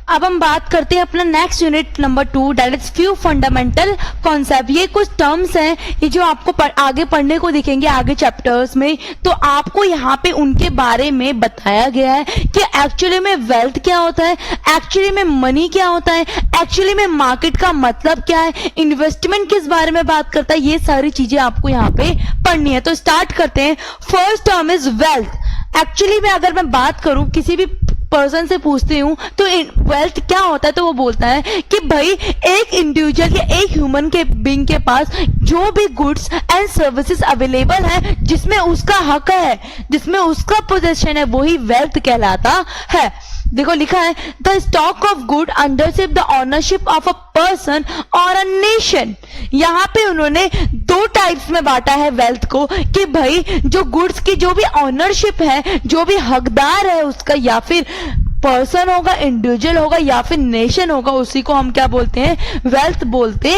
अब हम बात करते हैं अपना next unit number 2, that is few fundamental concept. ये कुछ टर्म्स हैं ये जो आपको आगे पढ़ने को दिखेंगे आगे चैप्टर्स में, तो आपको यहाँ पे उनके बारे में बताया गया है कि एक्चुअली में वेल्थ क्या होता है, एक्चुअली में मनी क्या होता है, एक्चुअली में मार्केट का मतलब क्या है, इन्वेस्टमेंट किस बारे में बात करता है, ये सारी चीजें आपको यहाँ पे पढ़नी है। तो स्टार्ट करते हैं। First term is wealth. Actually में अगर मैं बात करूं, किसी भी पर्सन से पूछती हूँ तो वेल्थ क्या होता है, तो वो बोलता है कि भाई एक इंडिविजुअल या एक ह्यूमन के बीइंग के पास जो भी गुड्स एंड सर्विसेज अवेलेबल है, जिसमें उसका हक है, जिसमें उसका पोजेशन है, वही वेल्थ कहलाता है। देखो लिखा है the stock of good under ship the ownership of a person और अ नेशन। यहाँ पे उन्होंने दो टाइप्स में बांटा है वेल्थ को कि भाई जो गुड्स की जो भी ऑनरशिप है, जो भी हकदार है उसका, या फिर पर्सन होगा, इंडिविजुअल होगा या फिर नेशन होगा, उसी को हम क्या बोलते हैं, वेल्थ बोलते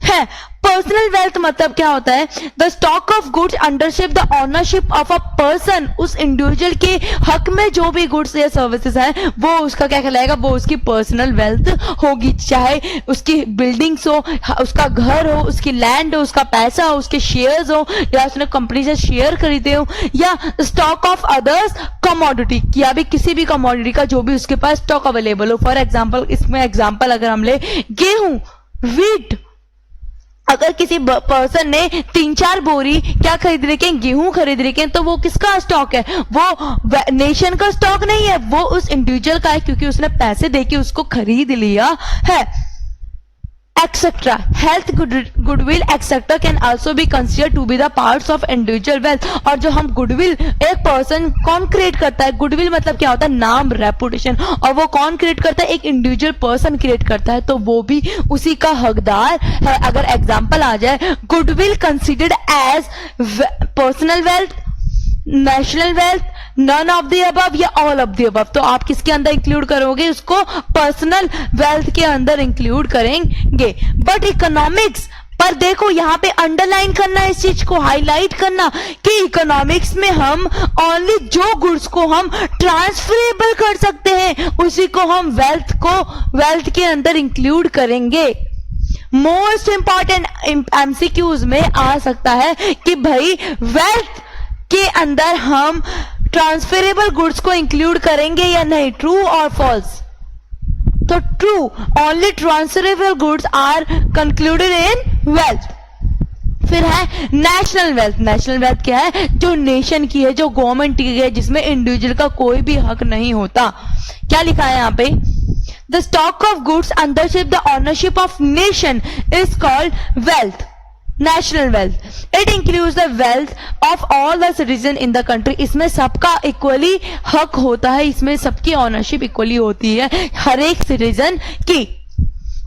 हैं। पर्सनल वेल्थ मतलब क्या होता है, the stock of goods under ship the ownership of a person. उस इंडिविजुअल के हक में जो भी गुड्स या सर्विसेज है वो उसका क्या कहलाएगा, वो उसकी पर्सनल वेल्थ होगी। चाहे उसकी बिल्डिंग्स हो, उसका घर हो, उसकी लैंड हो, उसका पैसा हो, उसके शेयर्स हो, या उसने कंपनी से शेयर खरीदे हो, या स्टॉक ऑफ अदर्स कमोडिटी, या भी किसी भी कमोडिटी का जो भी उसके पास स्टॉक अवेलेबल हो। फॉर एग्जाम्पल, इसमें एग्जाम्पल अगर हम ले गेहूं, व्हीट, अगर किसी पर्सन ने 3-4 बोरी क्या खरीद रखे हैं, गेहूं खरीद रखे हैं, तो वो किसका स्टॉक है, वो नेशन का स्टॉक नहीं है, वो उस इंडिविजुअल का है, क्योंकि उसने पैसे देके उसको खरीद लिया है। Etcetera health, goodwill etcetera can also be considered to be the parts of individual wealth. और जो हम गुडविल, एक पर्सन कौन क्रिएट करता है, गुडविल मतलब क्या होता है, नाम, रेपुटेशन, और वो कौन क्रिएट करता है, एक इंडिविजुअल पर्सन क्रिएट करता है, तो वो भी उसी का हकदार है। अगर एग्जांपल आ जाए, goodwill considered as personal wealth, national wealth, none of the above या ऑल ऑफ द अबव, तो आप किसके अंदर इंक्लूड करोगे, उसको पर्सनल वेल्थ के अंदर इंक्लूड करेंगे। बट इकोनॉमिक्स पर देखो यहाँ पे अंडरलाइन करना, इस चीज को हाईलाइट करना कि इकोनॉमिक्स में हम ओनली जो गुड्स को हम ट्रांसफरेबल कर सकते हैं उसी को हम वेल्थ के अंदर इंक्लूड करेंगे। मोस्ट इंपॉर्टेंट एमसीक्यूज में आ सकता है कि भाई वेल्थ के अंदर हम ट्रांसफरेबल गुड्स को इंक्लूड करेंगे या नहीं, ट्रू और फॉल्स। तो true, only transferable goods are concluded in wealth. फिर है नेशनल वेल्थ। नेशनल वेल्थ क्या है, जो नेशन की है, जो गवर्नमेंट की है, जिसमें इंडिविजुअल का कोई भी हक नहीं होता। क्या लिखा है यहाँ पे, the stock of goods under ship the ownership of nation is called wealth, national wealth. It includes the wealth of all the citizen in the country. इसमें सबका इक्वली हक होता है, इसमें सबकी ऑनरशिप इक्वली होती है हर एक सिटीजन की।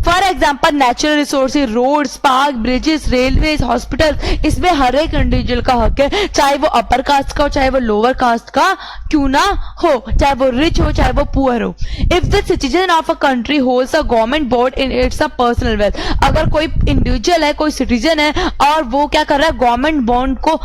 For example natural resources, roads, park, bridges, railway, hospital, इसमें हर एक इंडिविजुअल का हक है, चाहे वो अपर कास्ट का हो, चाहे वो लोअर कास्ट का क्यों ना हो, चाहे वो रिच हो, चाहे वो पुअर हो। If the citizen of a country holds a government bond in it's a personal wealth, अगर कोई इंडिविजुअल है, कोई सिटीजन है और वो क्या कर रहा है, गवर्नमेंट बॉन्ड को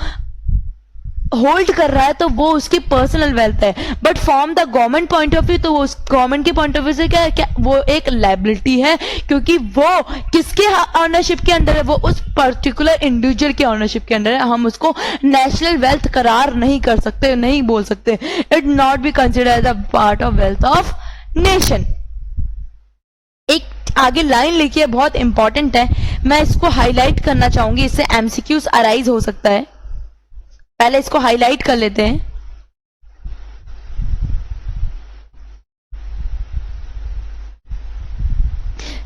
होल्ड कर रहा है, तो वो उसकी पर्सनल वेल्थ है। But from the government point of view, तो वो गवर्नमेंट के पॉइंट ऑफ व्यू से क्या वो एक लायबिलिटी है, क्योंकि वो किसके ऑनरशिप के अंदर है, वो उस पर्टिकुलर इंडिविजुअल के ऑनरशिप के अंदर है। हम उसको नेशनल वेल्थ करार नहीं कर सकते, नहीं बोल सकते। It not be considered as a part of wealth of nation. एक आगे लाइन लिखी है, बहुत इंपॉर्टेंट है, मैं इसको हाईलाइट करना चाहूंगी, इससे एमसीक्यूज अराइज हो सकता है। पहले इसको हाईलाइट कर लेते हैं।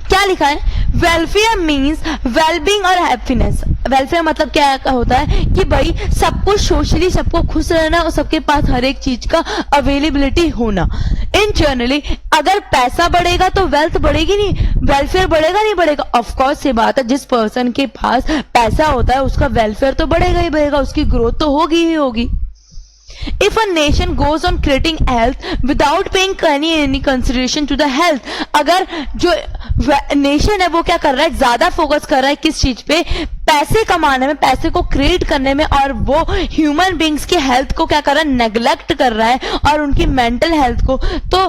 क्या लिखा है, वेलफेयर मीन्स वेलबींग और हैप्पीनेस। वेलफेयर मतलब क्या होता है कि भाई सबको सोशली, सबको खुश रहना और सबके पास हर एक चीज का अवेलेबिलिटी होना। इन जनरली अगर पैसा बढ़ेगा तो वेल्थ बढ़ेगी नहीं, वेलफेयर बढ़ेगा नहीं बढ़ेगा। ऑफकोर्स ये बात है, जिस पर्सन के पास पैसा होता है उसका वेलफेयर तो बढ़ेगा ही बढ़ेगा, उसकी ग्रोथ तो होगी ही होगी। If a nation goes on creating health without paying any consideration to the health, अगर जो नेशन है वो क्या कर रहा है, ज्यादा फोकस कर रहा है किस चीज पे, पैसे कमाने में, पैसे को क्रिएट करने में, और वो ह्यूमन बींग्स की हेल्थ को क्या कर रहा है, नेग्लेक्ट कर रहा है, और उनकी मेंटल हेल्थ को, तो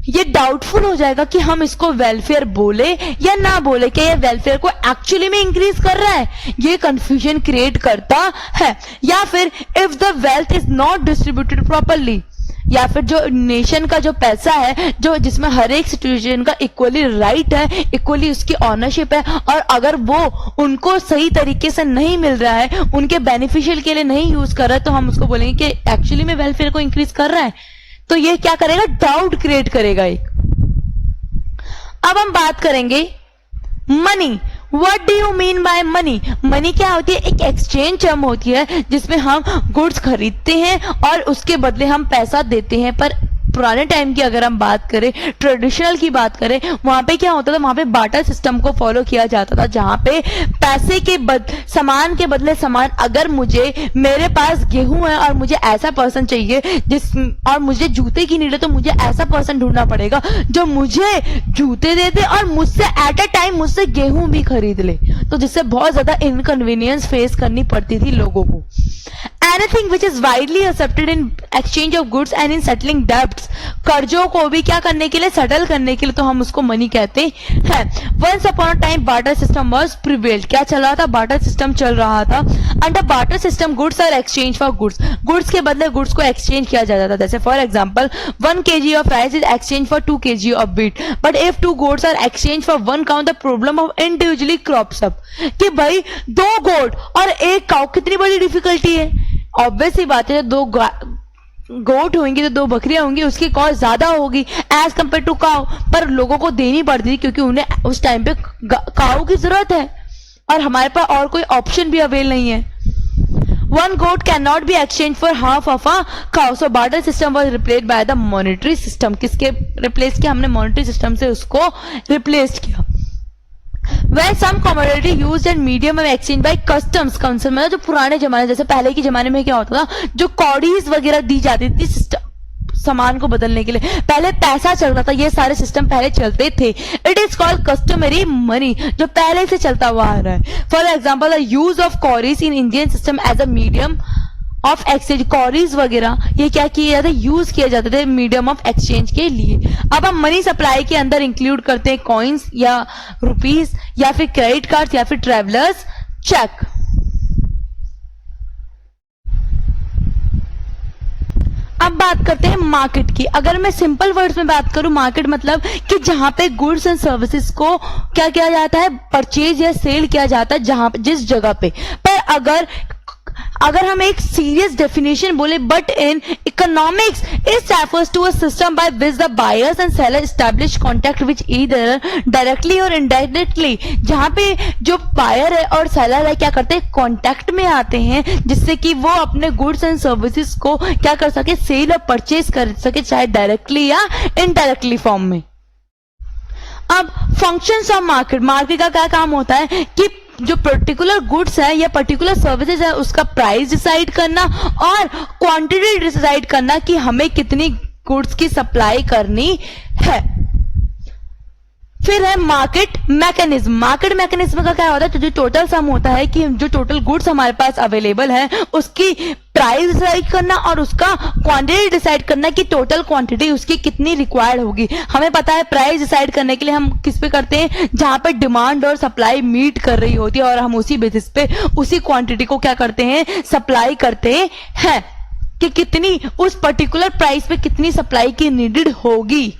ये डाउटफुल हो जाएगा कि हम इसको वेलफेयर बोले या ना बोले, कि ये वेलफेयर को एक्चुअली में इंक्रीज कर रहा है, ये कंफ्यूजन क्रिएट करता है। या फिर if the wealth is not distributed properly, या फिर जो नेशन का जो पैसा है, जो जिसमें हर एक सिटीजन का इक्वली राइट है, इक्वली उसकी ऑनरशिप है, और अगर वो उनको सही तरीके से नहीं मिल रहा है, उनके बेनिफिशियल के लिए नहीं यूज कर रहा है, तो हम उसको बोलेंगे कि एक्चुअली में वेलफेयर को इंक्रीज कर रहा है। तो ये क्या करेगा, डाउट क्रिएट करेगा एक। अब हम बात करेंगे money. What do you mean by money? Money क्या होती है? एक एक्सचेंज टर्म होती है जिसमें हम गुड्स खरीदते हैं और उसके बदले हम पैसा देते हैं। पर पुराने टाइम की अगर हम बात करें, ट्रेडिशनल की बात करें, वहां पे क्या होता था, वहां पे बार्टर सिस्टम को फॉलो किया जाता था, जहां पे पैसे के सामान के बदले सामान। अगर मेरे पास गेहूं है और मुझे ऐसा पर्सन चाहिए और मुझे जूते की नीड है, तो मुझे ऐसा पर्सन ढूंढना पड़ेगा जो मुझे जूते दे दे और मुझसे एट अ टाइम मुझसे गेहूं भी खरीद ले, तो जिससे बहुत ज्यादा इनकन्वीनियंस फेस करनी पड़ती थी लोगों को। Anything which is widely accepted in exchange of goods and in settling debts, कर्जों को भी क्या करने के लिए, सेटल करने के लिए, तो हम उसको मनी कहते हैं। Once upon a time barter system was prevailed। क्या चल रहा था? barter system चल रहा था। Under barter system goods are exchanged for goods। goods के बदले goods को exchange किया जाता था। जैसे for example 1 kg of rice is exchanged for 2 kg of wheat। But if 2 goats are exchanged for 1 cow, the problem of individually crops up। कि भाई 2 गोट और 1 काउ, कितनी बड़ी डिफिकल्टी है। ऑब्वियस ही बात है, 2 गोट होंगी तो 2 बकरियां होंगी, उसकी कॉस्ट ज्यादा होगी एज कंपेयर टू काउ, पर लोगों को देनी पड़ती थी क्योंकि उन्हें उस टाइम पे काउ की जरूरत है और हमारे पास और कोई ऑप्शन भी अवेल नहीं है। 1 goat cannot be exchanged for half of a cow, so barter system was replaced by the monetary system। किसके रिप्लेस किया? हमने मॉनेटरी सिस्टम से उसको रिप्लेस किया। Where some commodity used and medium of exchange by customs, मतलब जो पुराने जमाने, जैसे पहले के जमाने में क्या होता था, जो कॉडीज वगैरह दी जाती थी सामान को बदलने के लिए, पहले पैसा चल रहा था, ये सारे सिस्टम पहले चलते थे। It is called customary money, जो पहले से चलता हुआ आ रहा है। For example the use of cowries in Indian system as a medium of exchange. Cowries वगैरह ये क्या किए जाते, यूज किए जाते थे मीडियम ऑफ एक्सचेंज के लिए। अब हम मनी सप्लाई के अंदर इंक्लूड करते हैं कॉइन्स या रुपीस या फिर क्रेडिट कार्ड या फिर ट्रेवलर्स चेक। अब बात करते हैं मार्केट की। अगर मैं सिंपल वर्ड्स में बात करूं, मार्केट मतलब कि जहां पे गुड्स एंड सर्विसेज को क्या किया जाता है, परचेज या सेल किया जाता है, जहां जिस जगह पे। पर अगर हम एक सीरियस डेफिनेशन बोले, but in economics it refers to a system by which the buyers and seller establish contact which either directly or indirectly, जहां पे जो बायर है और सेलर है क्या करते हैं, कॉन्टैक्ट में आते हैं, जिससे कि वो अपने गुड्स एंड सर्विसेज को क्या कर सके, सेल और परचेज कर सके, चाहे डायरेक्टली या इनडायरेक्टली फॉर्म में। अब फंक्शंस ऑफ मार्केट, मार्केट का क्या काम होता है कि जो पर्टिकुलर गुड्स है या पर्टिकुलर सर्विसेज है उसका प्राइस डिसाइड करना और क्वांटिटी डिसाइड करना कि हमें कितनी गुड्स की सप्लाई करनी है। फिर है मार्केट मैकेनिज्म। मार्केट मैकेनिज्म का क्या होता है, तो जो टोटल सम होता है कि जो टोटल गुड्स हमारे पास अवेलेबल है उसकी प्राइस डिसाइड करना और उसका क्वांटिटी डिसाइड करना कि टोटल क्वांटिटी उसकी कितनी रिक्वायर्ड होगी। हमें पता है प्राइस डिसाइड करने के लिए हम किस पे करते हैं, जहां पे डिमांड और सप्लाई मीट कर रही होती है और हम उसी बेसिस पे उसी क्वांटिटी को क्या करते हैं, सप्लाई करते हैं कि कितनी उस पर्टिकुलर प्राइस पे कितनी सप्लाई की नीडेड होगी।